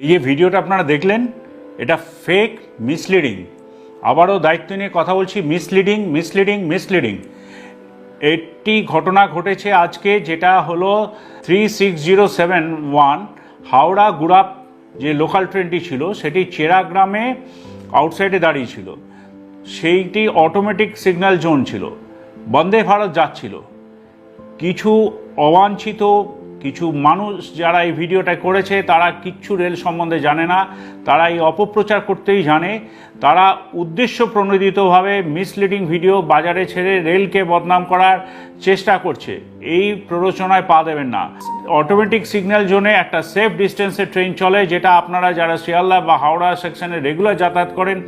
এই যে ভিডিওটা আপনারা দেখলেন, এটা ফেক, মিসলিডিং। আবারও দায়িত্ব নিয়ে কথা বলছি, মিসলিডিং। একটি ঘটনা ঘটেছে আজকে, যেটা হলো 36071 হাওড়া গুড়াপ যে লোকাল ট্রেনটি ছিল, সেটি চেরাগ্রামে আউটসাইডে দাঁড়িয়ে ছিল। সেইটি অটোমেটিক সিগন্যাল জোন ছিল, বন্দে ভারত যাচ্ছিল। কিছু অবাঞ্ছিত কিছু মানুষ যারা এই ভিডিওটা করেছে, তারা কিচ্ছু রেল সম্বন্ধে জানে না, তারা এই অপপ্রচার করতেই জানে। তারা উদ্দেশ্য প্রণোদিতভাবে মিসলিডিং ভিডিও বাজারে ছেড়ে রেলকে বদনাম করার চেষ্টা করছে। এই প্ররোচনায় পা দেবেন না। অটোমেটিক সিগন্যাল জোনে একটা সেফ ডিস্টেন্সে ট্রেন চলে, যেটা আপনারা যারা শিয়ালদা বা হাওড়া সেকশনে রেগুলার যাতায়াত করেন,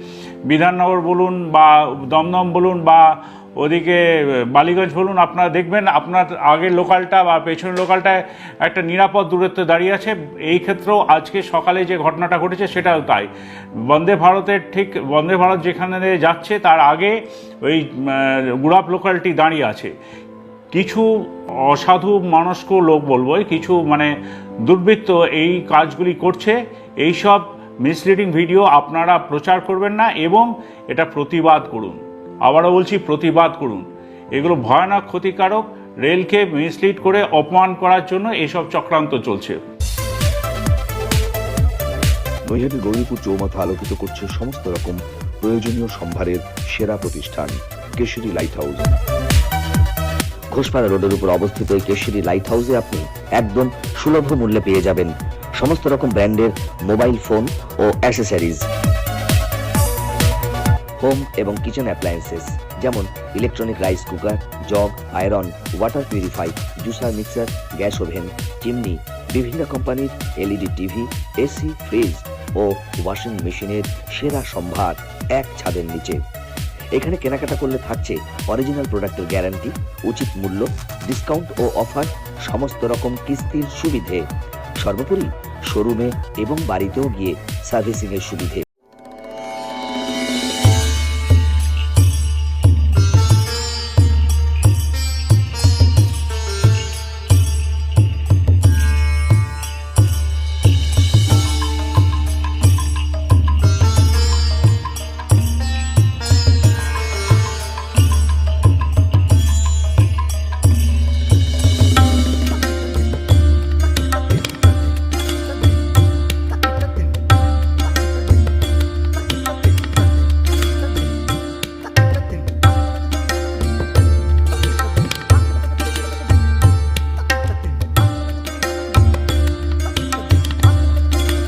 বিধাননগর বলুন বা দমদম বলুন বা ওদিকে বালিগঞ্জ বলুন, আপনারা দেখবেন আপনার আগের লোকালটা বা পেছনের লোকালটায় একটা নিরাপদ দূরত্বে দাঁড়িয়ে আছে। এই ক্ষেত্রেও আজকে সকালে যে ঘটনাটা ঘটেছে সেটাও তাই। বন্দে ভারত যেখানে যাচ্ছে তার আগে ওই গুড়াপ লোকালটি দাঁড়িয়ে আছে। কিছু অসাধু মনস্ক লোক বলবো, কিছু দুর্বৃত্ত এই কাজগুলি করছে। এইসব মিসলিডিং ভিডিও আপনারা প্রচার করবেন না এবং এটা প্রতিবাদ করুন। আবারও বলছি, প্রতিবাদ করুন। এগুলো ভয়ানক ক্ষতিকারক। রেলকে মিসলিড করে অপমান করার জন্য এসব চক্রান্ত চলছে। নৈহাটির গৌরীপুর চৌমাথা আলোকিত করছে সমস্ত রকম প্রয়োজনীয় সম্ভারের সেরা প্রতিষ্ঠান কেশরী লাইট হাউস। ঘোষপাড়া রোডের উপর অবস্থিত এই কেশরী লাইট হাউসে আপনি একদম সুলভ মূল্যে পেয়ে যাবেন সমস্ত রকম ব্র্যান্ডের মোবাইল ফোন ও অ্যাসেসরিজ, হোম এবং কিচেন অ্যাপ্লায়েন্সেস, যেমন electronic rice cooker, jug, iron, water purify, juicer, mixer, gas oven, chimney, বিভিন্ন কোম্পানির এলইডি টিভি, এসি, ফ্রিজ ও ওয়াশিং মেশিনের সেরা সম্ভার এক ছাদের নিচে। এখানে কেনাকাটা করলে থাকছে অরিজিনাল প্রোডাক্টের গ্যারান্টি, উচিত মূল্য, ডিসকাউন্ট ও অফার, সমস্ত রকম কিস্তির সুবিধে, সর্বোপরি শোরুমে এবং বাড়িতেও গিয়ে সার্ভিসিং এর সুবিধে।